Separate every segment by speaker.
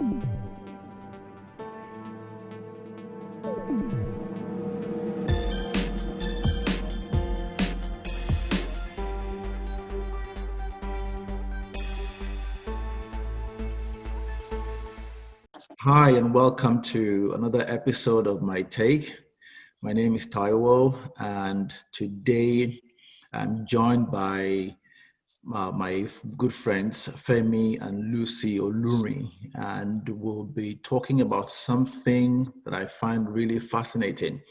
Speaker 1: Hi, and welcome to another episode of My Take. My name is Taiwo, and today I'm joined by my good friends Femi and Lucie Olurin, and we'll be talking about something that I find really fascinating,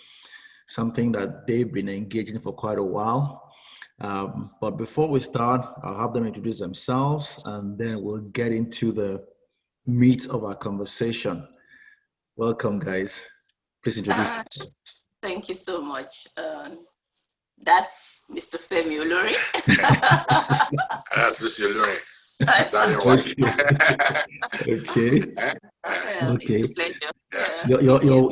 Speaker 1: something that they've been engaging for quite a while. But before we start, I'll have them introduce themselves, and then we'll get into the meat of our conversation. Welcome, guys. Please introduce.
Speaker 2: Thank you so much. That's Mr. Femi Lucie.
Speaker 3: That's Lucie Olurin.
Speaker 1: Okay.
Speaker 2: It's a pleasure.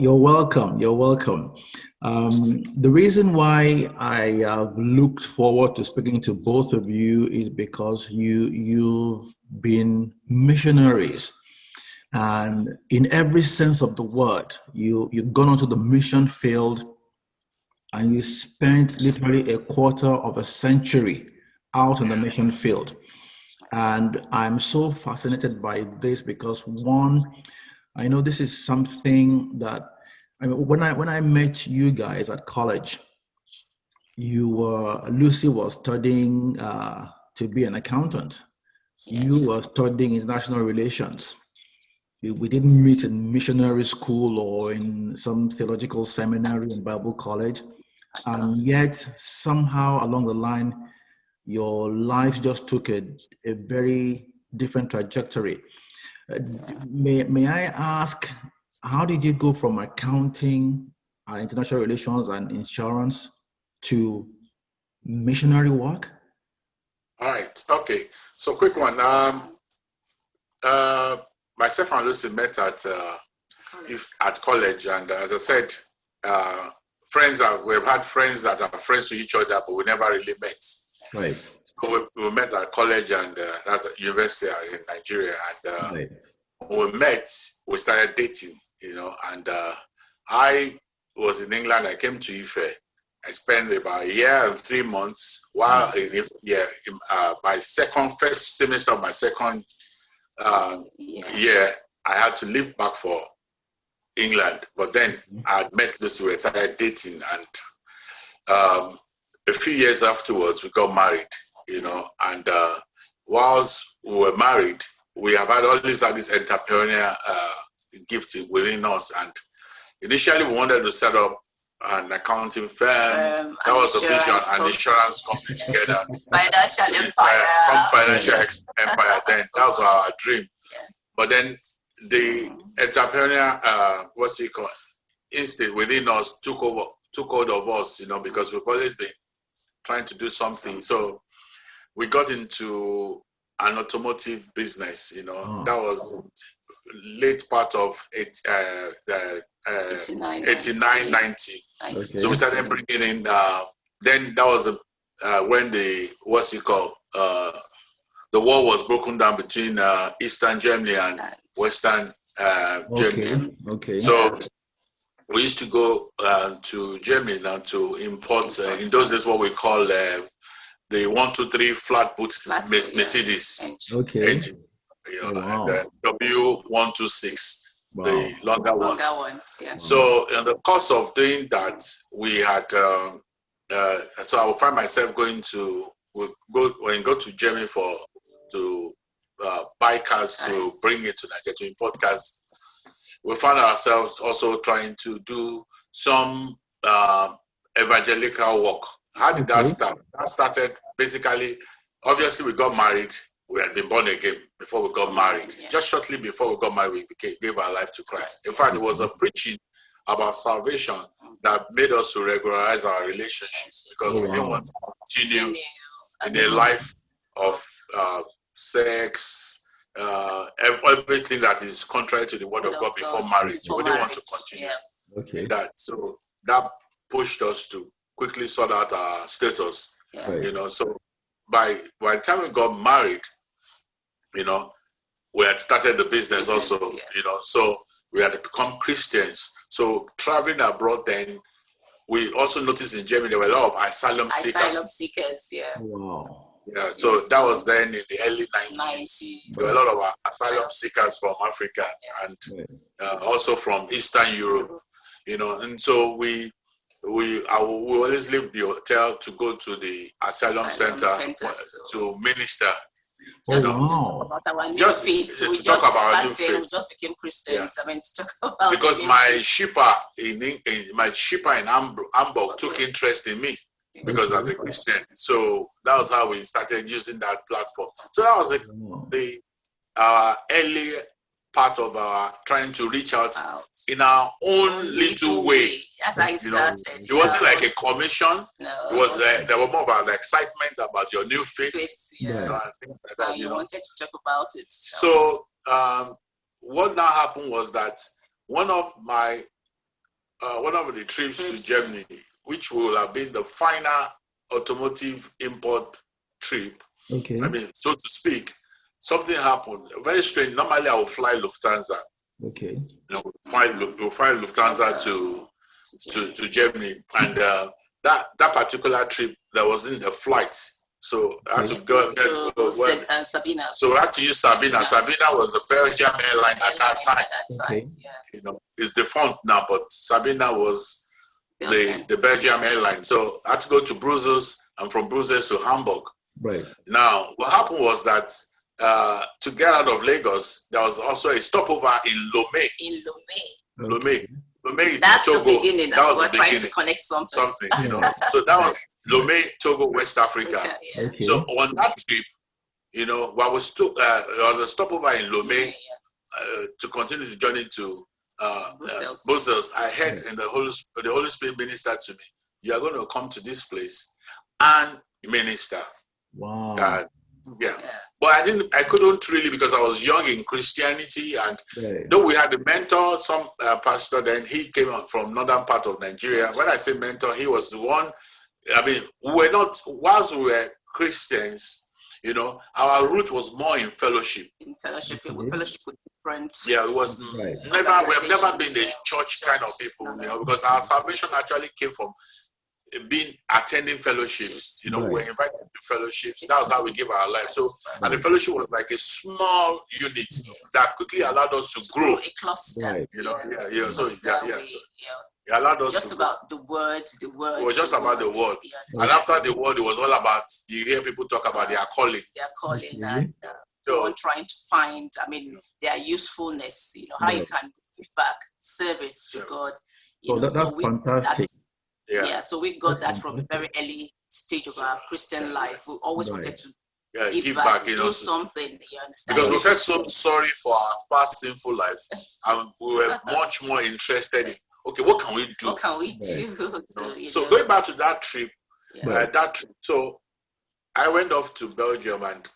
Speaker 1: You're welcome. You're welcome. The reason why I have looked forward to speaking to both of you is because you've been missionaries. And in every sense of the word, you've gone onto the mission field and you spent literally a quarter of a century out in the mission field. And I'm so fascinated by this because one, I know this is something that, I mean, when I met you guys at college, Lucie was studying to be an accountant. Yes. You were studying international relations. We didn't meet in missionary school or in some theological seminary in Bible college. And yet, somehow along the line, your life just took a very different trajectory. May I ask, how did you go from accounting, international relations, and insurance to missionary work?
Speaker 3: All right. Okay. So, quick one. Myself and Lucie met at college, and as I said, we've had friends that are friends to each other, but we never really met.
Speaker 1: Right.
Speaker 3: So we met at college, and that's at university in Nigeria. And
Speaker 1: right.
Speaker 3: When we met, we started dating, and I was in England. I came to Ife. I spent about a year and 3 months while my first semester of my second year, I had to leave back for England. But then I met Lucie, we started dating, and a few years afterwards, we got married, and whilst we were married, we have always had this entrepreneurial gift within us. And initially, we wanted to set up an accounting firm. That was a vision, an insurance company together.
Speaker 2: Financial empire.
Speaker 3: Some financial empire then. That was our dream. Yeah. But then the entrepreneurial, instinct within us took hold of us, because we've always been trying to do something. So we got into an automotive business, That was late part of 89, 90. Okay. So we started bringing in, then that was when the war was broken down between Eastern Germany and Western Germany.
Speaker 1: Okay.
Speaker 3: So we used to go to Germany now to import, in those days, what we call the 123 flat boot Mercedes engine.
Speaker 1: Wow.
Speaker 3: And W126.
Speaker 1: Wow.
Speaker 3: The longer ones.
Speaker 2: Yeah.
Speaker 3: So in the course of doing that, we had so I would find myself going to Germany to buy cars, to bring it to Nigeria, to import cars. We found ourselves also trying to do some evangelical work. How did that start? That started basically, obviously we got married. We had been born again before we got married. Yeah. Just shortly before we got married, we gave our life to Christ. In fact, it was a preaching about salvation that made us to regularize our relationships, because we didn't want to continue in a life of sex, everything that is contrary to the word of God before marriage. We didn't want to continue in that. So that pushed us to quickly sort out our status. Yeah. So by the time we got married, we had started the business also, so we had become Christians. So traveling abroad then, we also noticed in Germany there were a lot of asylum
Speaker 2: seekers, yeah.
Speaker 1: Wow.
Speaker 3: Yeah, so that was then in the early 90s. There were a lot of asylum seekers from Africa and also from Eastern Europe, and so we always leave the hotel to go to the asylum center to minister.
Speaker 2: Just to talk about our new faith.
Speaker 3: To talk about our new faith.
Speaker 2: We just became Christians. I mean, to talk about
Speaker 3: because my shipper in Hamburg took interest in me because as a Christian. So that was how we started using that platform. So that was the early part of our trying to reach out in our own little way.
Speaker 2: As I started,
Speaker 3: it wasn't like a commission. No, it was there were more of an excitement about your new faith.
Speaker 2: And things like that, you wanted to talk about it.
Speaker 3: So what now happened was that one of the trips to Germany, which will have been the final automotive import trip, I mean, so to speak, something happened. Very strange. Normally, I would fly Lufthansa.
Speaker 1: Okay.
Speaker 3: We'll fly Lufthansa to Germany, and that particular trip there wasn't a flight, so I had to go.
Speaker 2: Sabina.
Speaker 3: So I had to use Sabina. Yeah. Sabina was the Belgian airline at that time.
Speaker 1: Okay.
Speaker 3: It's defunct now, but Sabina was the Belgian airline. So I had to go to Brussels, and from Brussels to Hamburg.
Speaker 1: Right.
Speaker 3: Now, what happened was that to get out of Lagos, there was also a stopover in Lomé.
Speaker 1: Okay.
Speaker 3: Lomé is
Speaker 2: That's
Speaker 3: Togo.
Speaker 2: The beginning.
Speaker 3: That was
Speaker 2: We're
Speaker 3: the
Speaker 2: trying
Speaker 3: beginning.
Speaker 2: to connect something.
Speaker 3: So that was Lomé, Togo, West Africa.
Speaker 1: Okay.
Speaker 3: So on that trip, while we there was a stopover in Lomé to continue the journey to Brussels. I heard in the Holy Spirit ministered to me, you are going to come to this place and minister.
Speaker 1: Wow.
Speaker 3: But I couldn't really, because I was young in Christianity, and though we had a mentor, some pastor, then he came out from northern part of Nigeria. When I say mentor, he was the one. I mean, we were not, whilst we were Christians, our root was more in fellowship.
Speaker 2: In fellowship, we fellowship with different.
Speaker 3: Yeah, it was we have never been the church kind of people, because our salvation actually came from attending fellowships. We were invited to fellowships. That was how we gave our life. So, and the fellowship was like a small unit that quickly allowed us to grow.
Speaker 2: A cluster.
Speaker 3: It allowed us
Speaker 2: just about the word.
Speaker 3: It was just about the word. And after the word, it was all about, you hear people talk about their calling.
Speaker 2: And so trying to find, their usefulness, how you can give back service to God.
Speaker 1: That's fantastic.
Speaker 2: So we got that from a very early stage of our Christian life. We always wanted to give back, do something. You understand?
Speaker 3: Because we felt so sorry for our past sinful life, and we were much more interested in, okay, what can we do?
Speaker 2: What can we do?
Speaker 3: So going back to that trip, so I went off to Belgium, and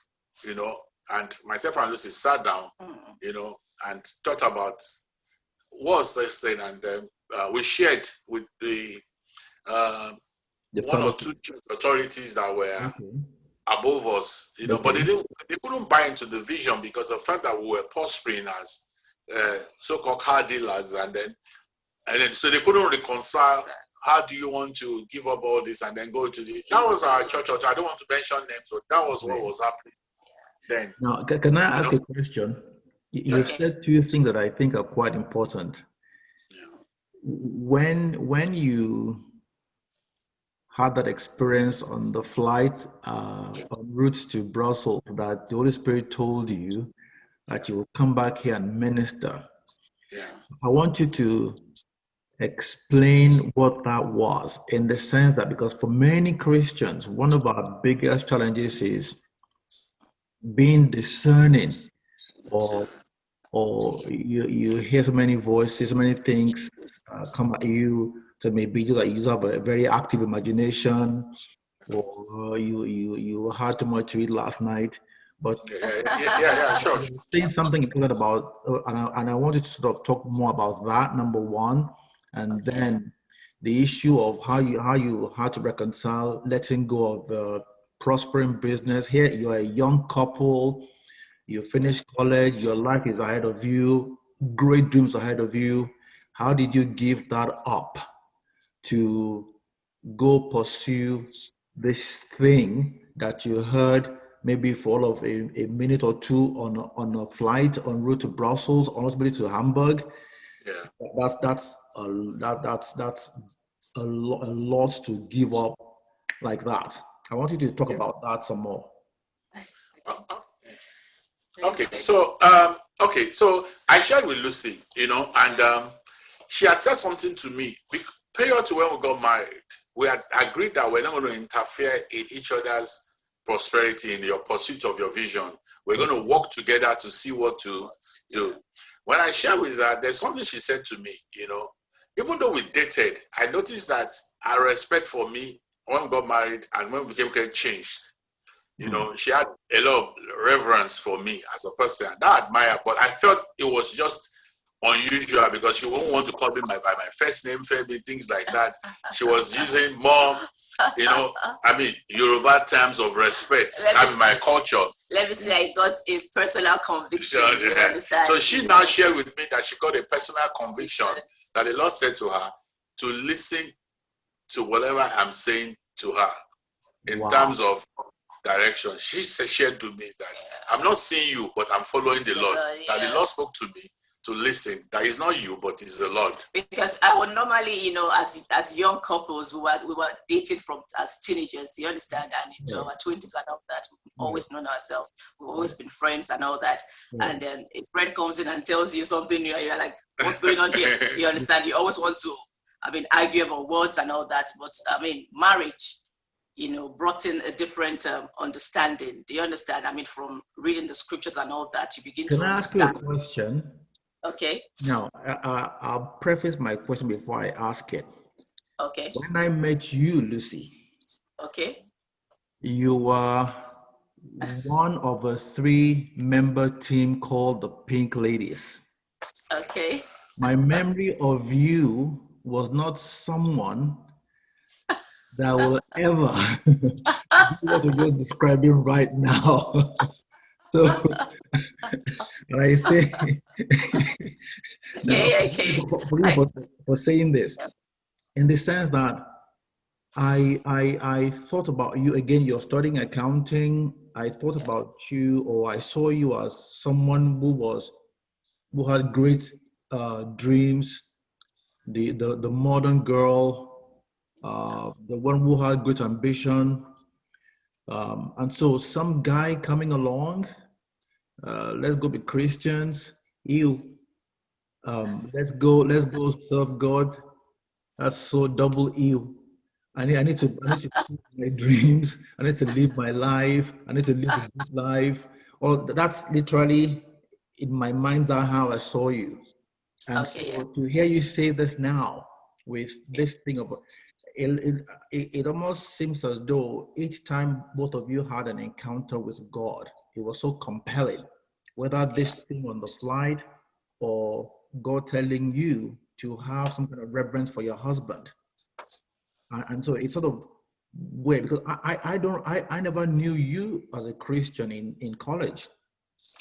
Speaker 3: and myself and Lucy sat down, and thought about what's this thing, and we shared with the one or two church authorities that were above us, but they couldn't buy into the vision because of the fact that we were prospering as so-called car dealers, and then so they couldn't reconcile. How do you want to give up all this and then go to that was our church authority. I don't want to mention names, but that was what was happening then.
Speaker 1: Now, can I ask a question? You've said two things that I think are quite important. When you had that experience on the flight en route to Brussels, that the Holy Spirit told you that you will come back here and minister. I want you to explain what that was, in the sense that, because for many Christians, one of our biggest challenges is being discerning, or you hear so many voices, so many things come at you. So maybe just like you have a very active imagination, or you had too much to eat last night. But
Speaker 3: sure.
Speaker 1: Saying something important about, and I wanted to sort of talk more about that, number one, and then the issue of how you had to reconcile letting go of the prospering business. Here you're a young couple, You finished college, your life is ahead of you, great dreams ahead of you. How did you give that up to go pursue this thing that you heard maybe for all of a minute or two on a flight en route to Brussels, or ultimately to Hamburg?
Speaker 3: Yeah.
Speaker 1: That's a lot to give up like that. I want you to talk about that some more.
Speaker 3: Okay, so I shared with Lucy, and she had said something to me. Prior to when we got married, we had agreed that we're not going to interfere in each other's prosperity in your pursuit of your vision. We're going to work together to see what to do. When I shared with her, there's something she said to me, even though we dated, I noticed that her respect for me when we got married and when we became married changed. She had a lot of reverence for me as a person, and I admire, but I felt it was just unusual because she wouldn't want to call me by my first name, Femi, things like that. She was using more, Yoruba terms of respect. My culture.
Speaker 2: Let me say I got a personal conviction. You understand?
Speaker 3: So she now shared with me that she got a personal conviction that the Lord said to her to listen to whatever I'm saying to her in terms of direction. She shared to me that I'm not seeing you, but I'm following the Lord. That the Lord spoke to me to listen. That is not you, but it's the Lord.
Speaker 2: Because I would normally, as young couples, we were dating as teenagers. Do you understand? And into our 20s and all that, we've always known ourselves. We've always been friends and all that. And then a friend comes in and tells you something new, and you're like, "What's going on here?" You understand? You always want to, argue about words and all that. But marriage, brought in a different understanding. Do you understand? From reading the scriptures and all that, you begin to understand.
Speaker 1: Can I ask you a question?
Speaker 2: Okay.
Speaker 1: Now, I'll preface my question before I ask it.
Speaker 2: Okay.
Speaker 1: When I met you, Lucy,
Speaker 2: okay,
Speaker 1: you were one of a 3-member team called the Pink Ladies.
Speaker 2: Okay.
Speaker 1: My memory of you was not someone that will ever do what you're just describing right now. So, I think, forgive me for saying this, in the sense that I thought about you again. You're studying accounting. I thought about you, or I saw you as someone who had great dreams, the modern girl, the one who had great ambition, and so some guy coming along. Let's go be Christians. Let's go serve God. That's so double ew. I need to pursue my dreams. I need to live my life. I need to live a good life. Or that's literally in my mind's eye how I saw you. And to hear you say this now with this thing about it almost seems as though each time both of you had an encounter with God, it was so compelling, whether this thing on the flight or God telling you to have some kind of reverence for your husband. And so it's sort of weird because I never knew you as a Christian in college.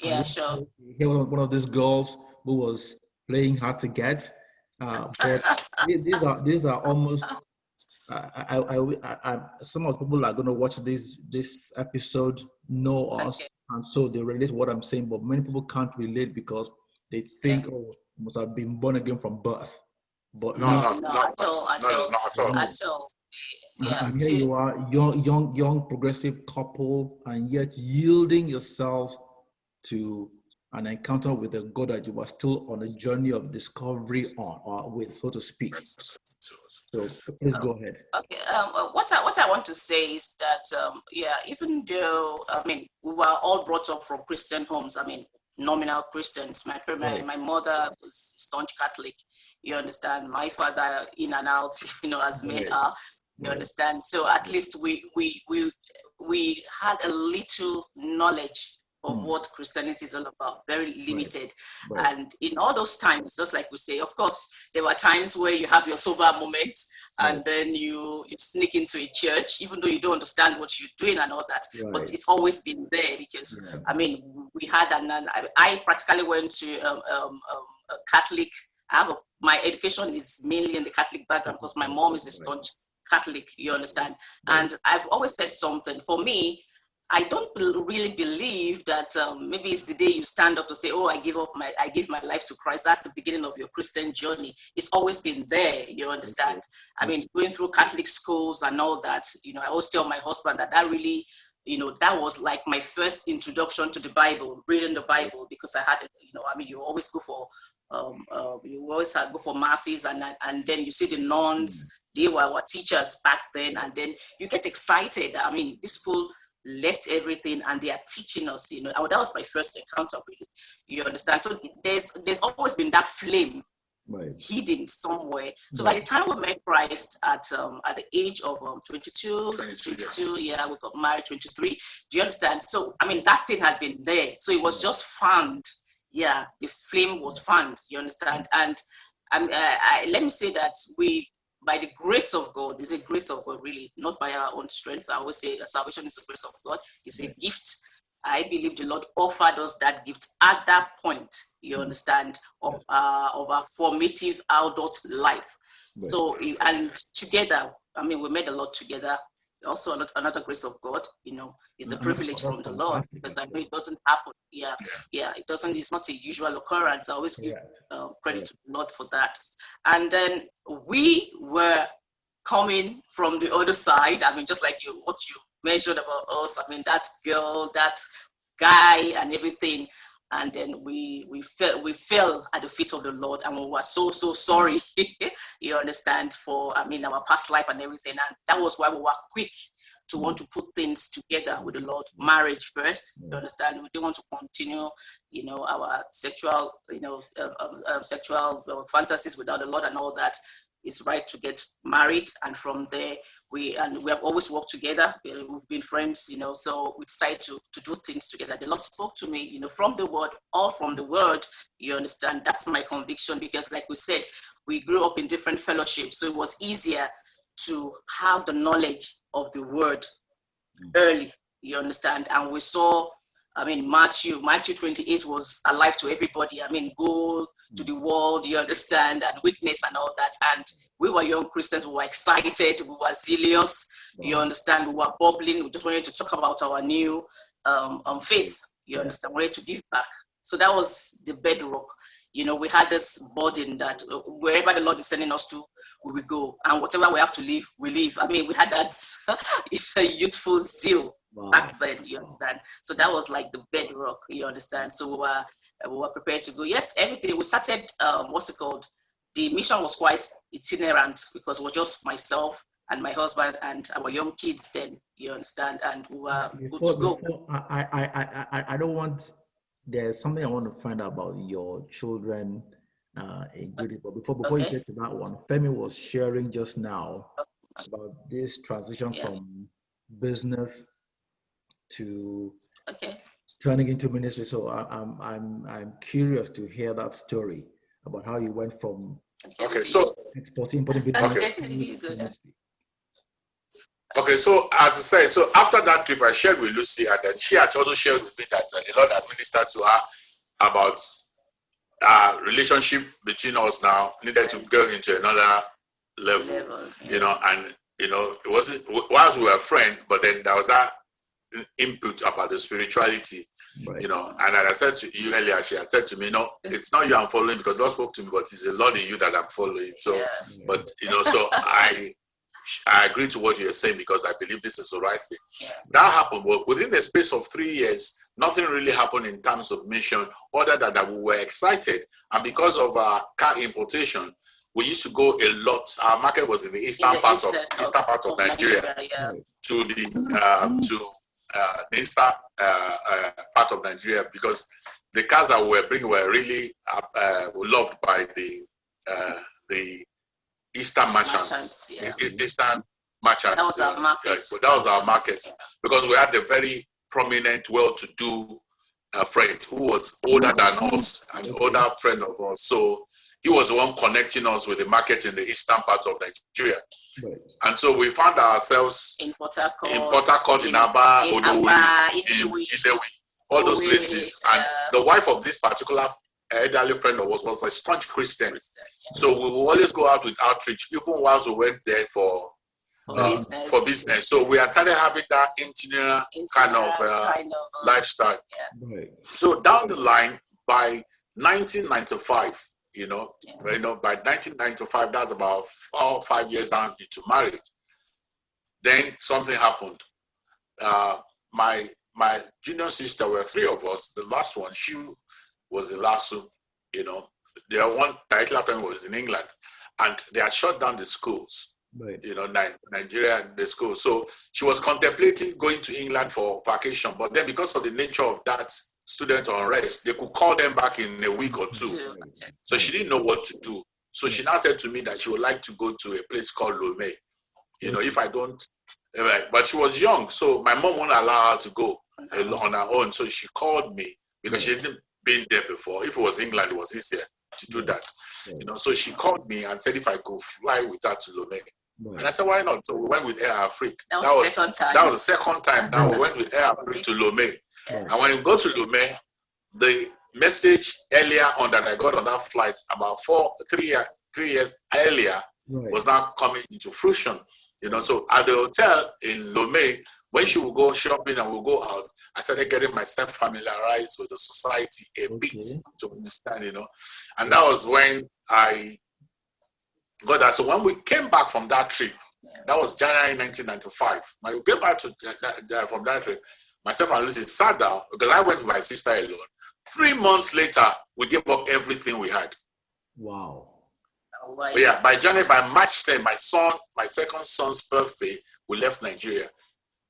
Speaker 2: Yeah, sure.
Speaker 1: He was one of these girls who was playing hard to get, but these are almost. Some of the people are going to watch this episode know us, and so they relate what I'm saying. But many people can't relate because they think, "Oh, must have been born again from birth." But
Speaker 2: not at all.
Speaker 1: Yeah, and here you are, young progressive couple, and yet yielding yourself to an encounter with a God that you were still on a journey of discovery with, so to speak. So please go ahead.
Speaker 2: Okay. What I want to say is that even though we were all brought up from Christian homes, nominal Christians. My mother was staunch Catholic. You understand? My father in and out, as men are. You understand? So at least we had a little knowledge of what Christianity is all about, very limited.
Speaker 1: Right.
Speaker 2: And in all those times, just like we say, of course, there were times where you have your sober moment and then you sneak into a church, even though you don't understand what you're doing and all that.
Speaker 1: Right.
Speaker 2: But it's always been there because, I mean, we had, I practically went to a Catholic. My education is mainly in the Catholic background because my mom is a staunch Catholic, you understand? And I've always said something. For me, I don't really believe that maybe it's the day you stand up to say, oh, I give my life to Christ. That's the beginning of your Christian journey. It's always been there, you understand? I mean, going through Catholic schools and all that, I always tell my husband that really, that was like my first introduction to the Bible, reading the Bible, because I had, you always go for, go for masses and then you see the nuns, they were our teachers back then, and then you get excited. I mean, these people left everything and they are teaching us, that was my first encounter with it, you understand? So there's always been that flame hidden somewhere. So by the time we met Christ at the age of 22, we got married 23. Do you understand? So, I mean, that thing had been there. So it was just fanned. Yeah, the flame was fanned, you understand? And let me say that by the grace of God, it's a grace of God, really, not by our own strength. I always say salvation is a grace of God. It's a gift. I believe the Lord offered us that gift at that point, you understand, of our formative adult life. So, and together, I mean, we made a lot together. Also, another grace of God, is a privilege from the Lord, because I know it doesn't happen. It doesn't. It's not a usual occurrence. I always give credit to the Lord for that. And then we were coming from the other side. I mean, just like what you mentioned about us. I mean, that girl, that guy, and everything. And then we fell at the feet of the Lord, and we were so sorry, you understand, for our past life and everything. And that was why we were quick to want to put things together with the Lord. Marriage first, you understand. We didn't want to continue, our sexual, sexual fantasies without the Lord and all that. It's right to get married, and from there we have always worked together. We've been friends, so we decided to do things together. The Lord spoke to me, from the word, all from the word, you understand. That's my conviction, because like we said, we grew up in different fellowships, so it was easier to have the knowledge of the word early, you understand. And we saw, Matthew 28 was alive to everybody. Go to the world, you understand, and witness and all that. And we were young Christians, we were excited, we were zealous, you understand, we were bubbling, we just wanted to talk about our new faith, you understand, we wanted to give back. So that was the bedrock. We had this burden that wherever the Lord is sending us to, we will go. And whatever we have to leave, we leave. We had that youthful zeal back then, you understand. So that was like the bedrock, you understand. So we were prepared to go. Yes, everything. We started, the mission was quite itinerant, because it was just myself and my husband and our young kids then, you understand. And we were good to go.
Speaker 1: I don't want... There's something I want to find out about your children in Greece. But before you get to that one, Femi was sharing just now about this transition from business to turning into ministry. So I'm curious to hear that story about how you went from importing business.
Speaker 3: Okay, so as I said, so after that trip, I shared with Lucy, and then she had also shared with me that the Lord had ministered to her about relationship between us now needed to go into another level, and it wasn't whilst we were friends, but then there was that input about the spirituality, and as I said to you earlier, she had said to me, no, it's not you I'm following, because God spoke to me, but it's the Lord in you that I'm following. So, but so I agree to what you're saying, because I believe this is the right thing. That happened, but within the space of 3 years, nothing really happened in terms of mission, other than that we were excited. And because of our car importation, we used to go a lot. Our market was in the eastern part of Nigeria, to the eastern part of Nigeria, because the cars that we were bringing were really loved by the Eastern merchants. Eastern merchants. That was our market. So that was our market, because we had a very prominent, well-to-do friend who was older than us, an older friend of us. So he was the one connecting us with the market in the eastern part of Nigeria. Right. And so we found ourselves in Port Harcourt, in Aba, in Ilewi, all those places. And the wife of this particular elderly friend of ours was a staunch Christian. So we would always go out with outreach, even whilst we went there for business. So we started having that interior kind of lifestyle. Yeah. Right. So down the line, by 1995, by 1995, that's about 4 or 5 years down into marriage. Then something happened. My junior sister, were 3 of us. The last one, she was the last one. The one directly after me was in England, and they had shut down the schools. Right. Nigeria, the school. So she was contemplating going to England for vacation, but then because of the nature of that student unrest, they could call them back in a week or 2. So she didn't know what to do. So she now said to me that she would like to go to a place called Lome. If I don't, but she was young, so my mom won't allow her to go on her own. So she called me because she hadn't been there before. If it was England, it was easier to do that. So she called me and said if I could fly with her to Lome. Right. And I said, why not? So we went with Air Afrique. That was the second time. Now we went with Air Afrique to Lome. Yeah. And when we go to Lome, the message earlier on that I got on that flight about 3 years earlier was now coming into fruition. So at the hotel in Lome, when she would go shopping and we'll go out, I started getting myself familiarized with the society a bit to understand, And that was when I got that. So when we came back from that trip, that was January 1995. When we came back from that trip, myself and Lucy sat down because I went with my sister alone. 3 months later, we gave up everything we had. Wow. But yeah, by March 10, my second son's birthday, we left Nigeria.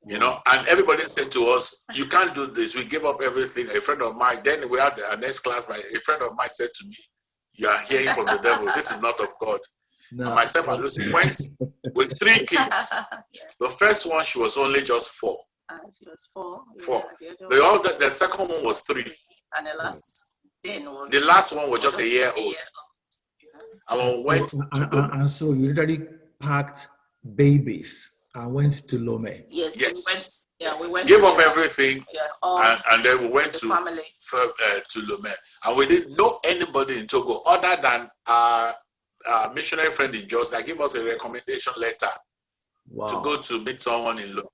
Speaker 3: And everybody said to us, you can't do this. We gave up everything. A friend of mine, then we had our next class, a friend of mine said to me, you are hearing from the devil. This is not of God. No. And myself and Lucy went with 3 kids. The first one, she was only just 4. She was 4. 4. The second one was 3. And the last one was just a year old. And we went
Speaker 1: and so you literally packed babies and went to Lome.
Speaker 2: Yes. We went.
Speaker 3: Gave up everything, and then we went to Lome. And we didn't know anybody in Togo other than our missionary friend in Jos that gave us a recommendation letter to go to meet someone in Lome.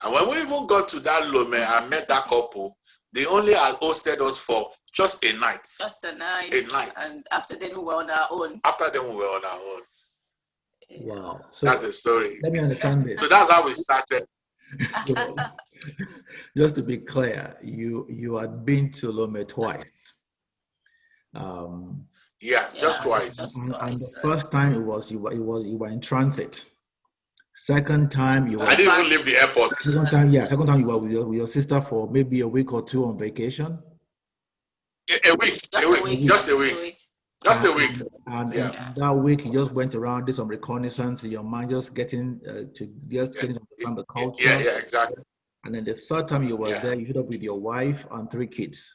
Speaker 3: And when we even got to that Lome and met that couple, they only had hosted us for just a night.
Speaker 2: Just a night. And after then we were on our own.
Speaker 1: Wow.
Speaker 3: So that's the story.
Speaker 1: Let me understand this.
Speaker 3: So that's how we started.
Speaker 1: So, just to be clear, you had been to Lome twice.
Speaker 3: Just twice.
Speaker 1: And the first time you were in transit. Second time you were.
Speaker 3: I didn't even leave the airport.
Speaker 1: Second time you were with your sister for maybe a week or 2 on vacation.
Speaker 3: A week. Just a week.
Speaker 1: And that week you just went around, did some reconnaissance in your mind, just getting to understand the culture.
Speaker 3: Yeah, exactly.
Speaker 1: And then the third time you were there, you showed up with your wife and 3 kids.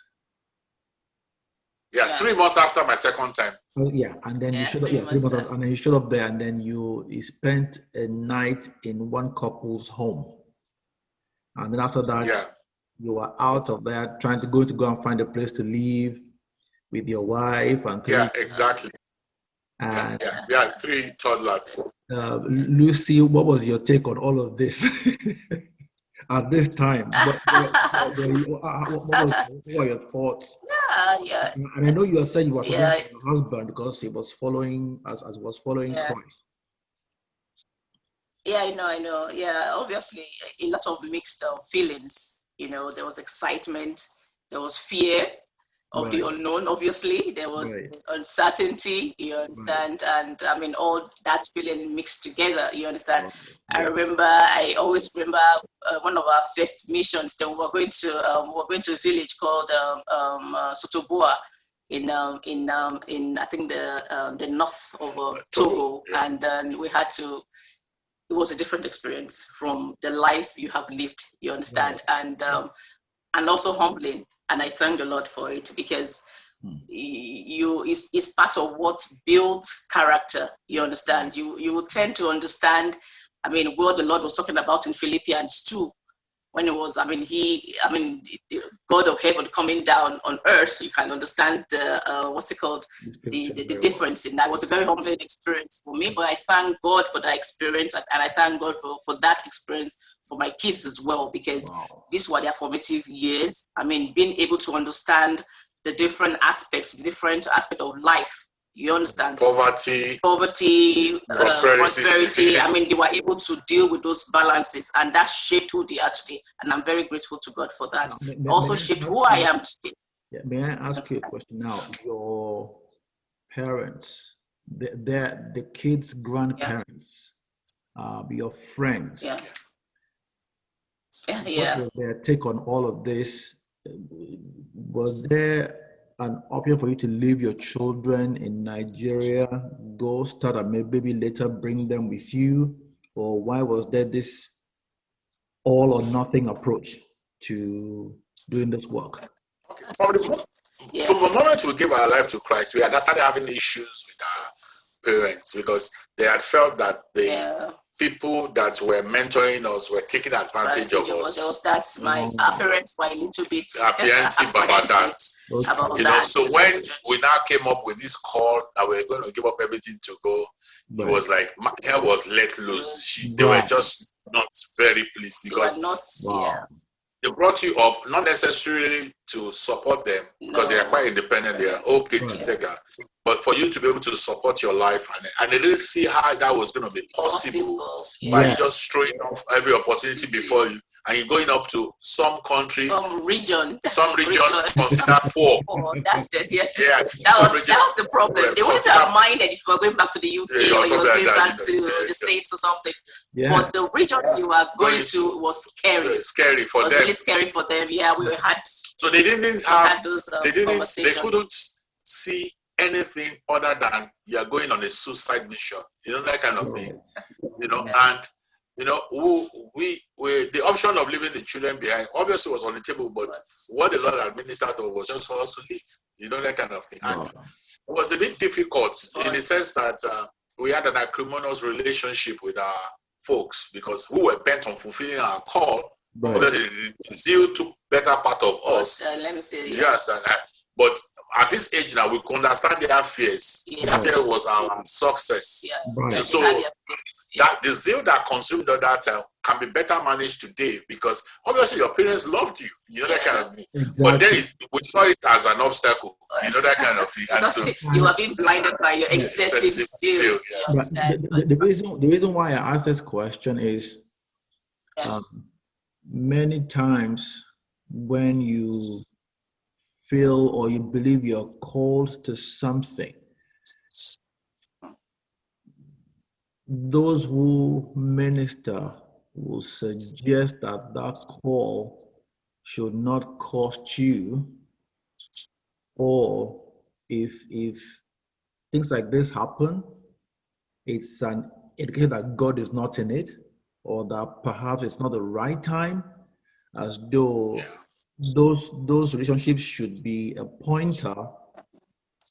Speaker 3: 3 months after my second time.
Speaker 1: And then you showed up. 3 months after, and then you showed up there, and then you spent a night in one couple's home, and then after that, you were out of there trying to go and find a place to live with your wife and 3
Speaker 3: exactly. And 3 toddlers.
Speaker 1: Lucy, what was your take on all of this? At this time, what were your thoughts? And I know you were saying you were supposed to your husband because he was following Christ.
Speaker 2: Yeah, I know. Yeah, obviously a lot of mixed feelings. There was excitement, there was fear of the unknown. Obviously, there was uncertainty. You understand, and I mean all that feeling mixed together. You understand. I always remember one of our first missions. Then we were going to a village called Sotoboa in I think the north of Togo, and then we had to. It was a different experience from the life you have lived. You understand, and also humbling And I thank the Lord for it, because it's part of what builds character. You understand? You will tend to understand, what the Lord was talking about in Philippians 2, when it was, the God of heaven coming down on earth. You can understand the difference in that. It was a very humbling experience for me, but I thank God for that experience, and I thank God for that experience for my kids as well, because these were their formative years. Being able to understand the different aspects of life. You understand? Poverty, prosperity. They were able to deal with those balances, and that shaped who they are today. And I'm very grateful to God for that. Also shaped who I am today.
Speaker 1: May I ask you a question now? Your parents, the kids' grandparents, your friends. What was their take on all of this? Was there an option for you to leave your children in Nigeria, go start and maybe later bring them with you? Or why was there this all or nothing approach to doing this work?
Speaker 3: Okay. From the moment we gave our life to Christ, we had started having issues with our parents, because they had felt that the people that were mentoring us were taking advantage of us.
Speaker 2: That's our parents were a little bit
Speaker 3: about that. So when we now came up with this call that we're going to give up everything to go, it was like my hair was let loose. They were just not very pleased, because they brought you up not necessarily to support them, because they are quite independent. They are okay to take her, but for you to be able to support your life, and they didn't see how that was going to be possible by just throwing off every opportunity before you. And you're going up to some country, some region considered poor.
Speaker 2: That's it. That was the problem. They wouldn't have minded if you were going back to the UK or you were going back to the States or something. But the regions you were going to was scary.
Speaker 3: Scary for them.
Speaker 2: It was really scary for them. Yeah, we had.
Speaker 3: So they didn't have those. They couldn't see anything other than you are going on a suicide mission. That kind of thing. And. The option of leaving the children behind obviously was on the table, but what the Lord administered was just for us to leave, that kind of thing. And it was a bit difficult in the sense that we had an acrimonious relationship with our folks, because we were bent on fulfilling our call. Obviously, the zeal took better part of us.
Speaker 2: Let me say
Speaker 3: but at this age now, we can understand their fears. Their fear was our success. So that the zeal that consumed at that time can be better managed today, because obviously your parents loved you, that kind of thing. Exactly. But then we saw it as an obstacle, that kind of thing. And so
Speaker 2: you are being blinded by your excessive zeal.
Speaker 1: The reason why I asked this question is many times when you feel or you believe you're called to something, those who minister will suggest that call should not cost you, or if things like this happen, it's an indication that God is not in it, or that perhaps it's not the right time, as though those relationships should be a pointer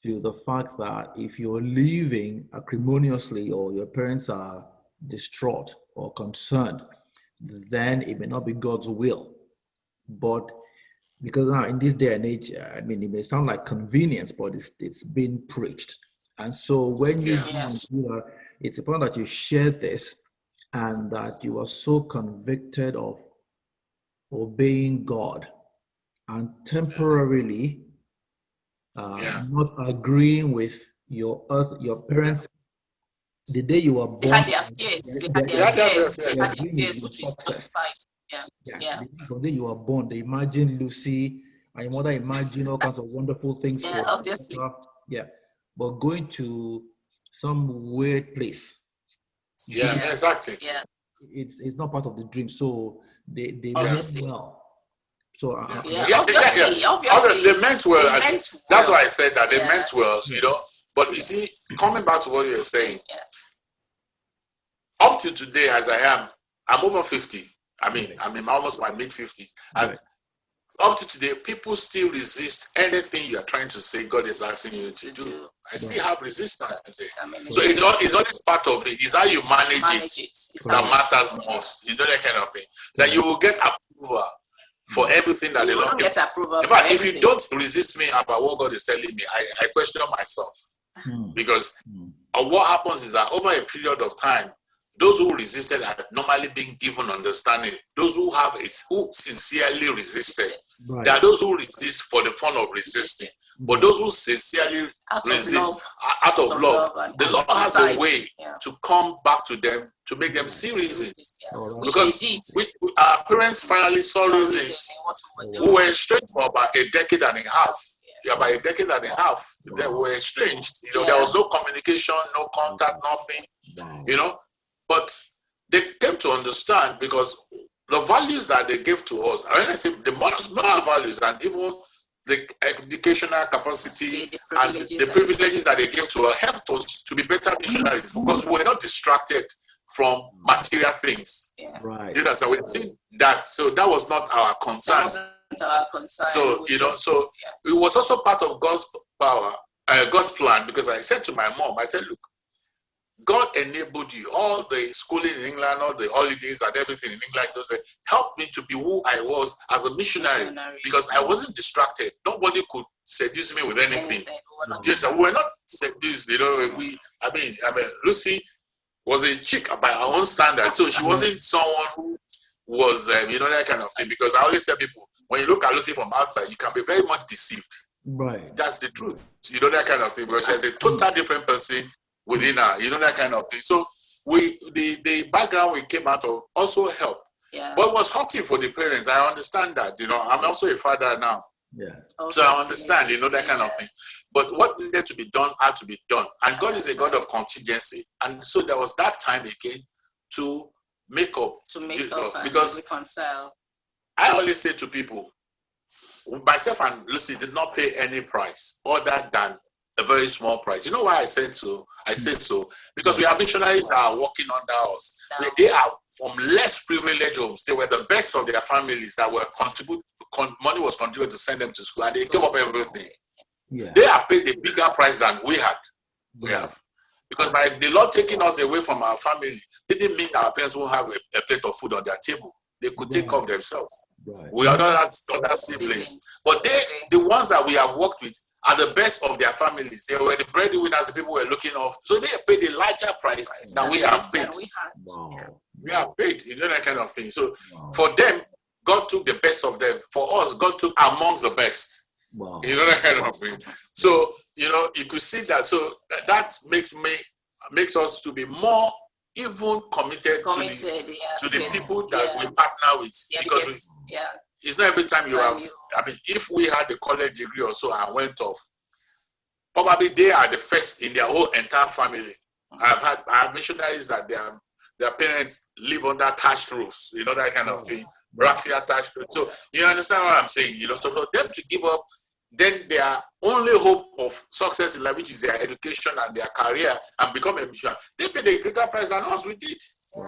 Speaker 1: to the fact that if you're leaving acrimoniously or your parents are distraught or concerned, then it may not be God's will. But because now in this day and age, it may sound like convenience, but it's been preached. And so when it's important that you share this, and that you are so convicted of obeying God and temporarily not agreeing with your parents. The day you were born,
Speaker 2: they had their fears. Which is justified.
Speaker 1: The day you were born, they imagined Lucy, and your mother imagined all kinds of wonderful things.
Speaker 2: Obviously.
Speaker 1: But going to some weird place.
Speaker 3: Exactly.
Speaker 1: It's not part of the dream. So they meant well. So
Speaker 2: obviously
Speaker 3: they meant well. That's why I said that they meant well, But you see, coming back to what you're saying, up to today, as I am, I'm over 50. I'm almost my mid-50s. And up to today, people still resist anything you are trying to say God is asking you to do. I still have resistance today. So it's always part of it. It's how you manage it that matters most. You know, that kind of thing. That you will get approval for everything that the Lord
Speaker 2: get approval.
Speaker 3: In fact, if you don't resist me about what God is telling me, I question myself. Because what happens is that over a period of time, those who resisted are normally being given understanding. Those who sincerely resisted, there are those who resist for the fun of resisting. But those who sincerely resist out of love, the Lord has a way to come back to them to make them see reasons. Because our parents finally saw reasons. We were estranged for about a decade and a half. About a decade and a half, they were estranged. You know, there was no communication, no contact, nothing. You know, but they came to understand because the values that they gave to us, I say the moral values and even the educational capacity and the privileges that they gave to us helped us to be better missionaries because we were not distracted from material things.
Speaker 2: Right.
Speaker 3: You know, so we think that, so that was not our concern. So, you know, so it was also part of God's power, God's plan, because I said to my mom, I said, look, God enabled you, all the schooling in England, all the holidays and everything in England, those helped me to be who I was as a missionary because I wasn't distracted. Nobody could seduce me with anything. Yes, we were not seduced. You know, I mean, Lucy was a chick by our own standards, so she wasn't someone who was, you know, that kind of thing. Because I always tell people, when you look at Lucy from outside, you can be very much deceived.
Speaker 1: Right.
Speaker 3: That's the truth. You know, that kind of thing. Because she's a total different person within her, you know, that kind of thing. So the background we came out of also helped. Yeah. But it was hurting for the parents. I understand that, you know. I'm also a father now.
Speaker 1: Yeah.
Speaker 3: So I understand, you know, that kind of thing. But what needed to be done had to be done. And God is a God of contingency. And so there was that time again to make up. Because
Speaker 2: reconcile.
Speaker 3: I always say to people, myself and Lucy did not pay any price other than a very small price. You know why I said so? I said so because we have missionaries that are working under us. They are from less privileged homes. They were the best of their families that were money was contributed to send them to school, and they gave up everything. Yeah. They have paid a bigger price than we had. We have. Because by the Lord taking us away from our family, didn't mean our parents won't have a plate of food on their table. They could take off themselves. Right. We are not other siblings. But the ones that we have worked with, are the best of their families. They were the breadwinners, the people were looking off. So they paid a larger price than we have paid. We have paid, you know, that kind of thing. So for them, God took the best of them. For us, God took amongst the best. You know, that kind of thing. So, you know, you could see that. So that makes us to be more even committed to the people that we partner with. Because it's not every time you have, I mean, if we had a college degree or so and went off, probably they are the first in their whole entire family. I have missionaries that their parents live under thatched roofs, you know, that kind of thing, raffia thatched roofs. So you understand what I'm saying, you know, so for them to give up, then their only hope of success in life, which is their education and their career and become a missionary, they paid a greater price than us, we did.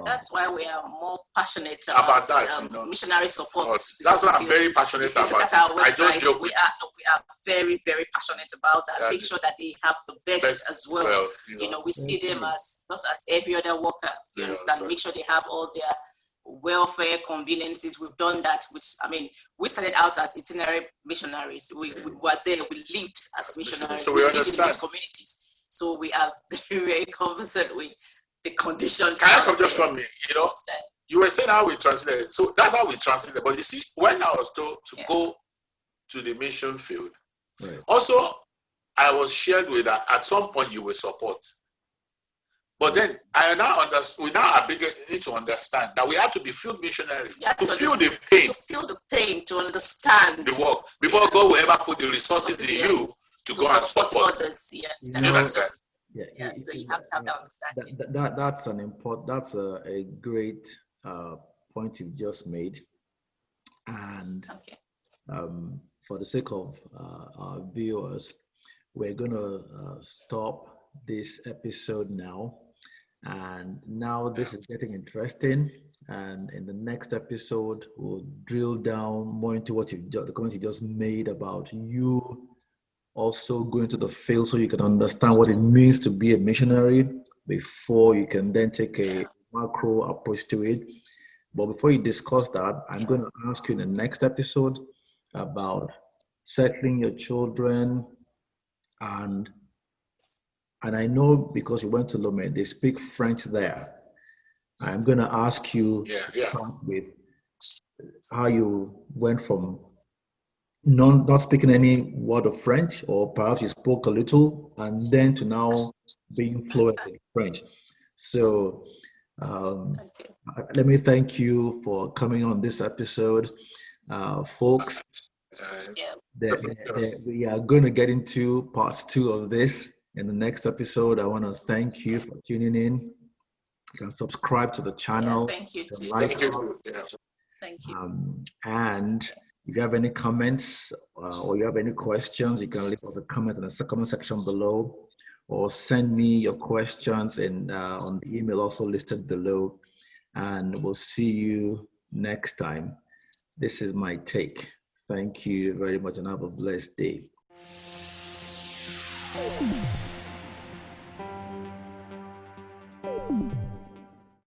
Speaker 2: That's why we are more passionate about that, you know, missionary support.
Speaker 3: That's what I'm very passionate about.
Speaker 2: I don't joke. We are very, very passionate about that. Make sure that they have the best as well. You know, we see them as just as every other worker. You understand? Make sure they have all their welfare conveniences. We've done that. We started out as itinerary missionaries. We were there. We lived as missionaries.
Speaker 3: So we understand
Speaker 2: in these communities. So we are very, very conversant with the conditions.
Speaker 3: Can I come just from me? You know, you were saying how we translated. So that's how we translated. But you see, when I was told to go to the mission field, also I was shared with that at some point you will support. But then I now understand. We now need to understand that we have to be field missionaries to feel the pain.
Speaker 2: To feel the pain, to understand
Speaker 3: the work before God will ever put the resources in you to go and support
Speaker 2: others.
Speaker 3: You understand?
Speaker 2: So you have to have that understanding.
Speaker 1: That's an important. That's a great point you just made, and for the sake of our viewers, we're going to stop this episode now, And now this is getting interesting. And in the next episode, we'll drill down more into what the comment you just made about you also going to the field so you can understand what it means to be a missionary before you can then take a macro approach to it. But before you discuss that, I'm going to ask you in the next episode about settling your children, and I know because you went to Lomé, they speak French there. I'm going to ask you to start with how you went from not speaking any word of French, or perhaps you spoke a little, and then to now being fluent in French. So let me thank you for coming on this episode, folks. We are going to get into part 2 of this in the next episode. I want to thank you for tuning in. You can subscribe to the channel.
Speaker 2: Thank you.
Speaker 1: Like us.
Speaker 2: Thank you.
Speaker 1: And if you have any comments or you have any questions, you can leave a comment in the comment section below, or send me your questions on the email also listed below. And we'll see you next time. This is my take. Thank you very much and have a blessed day.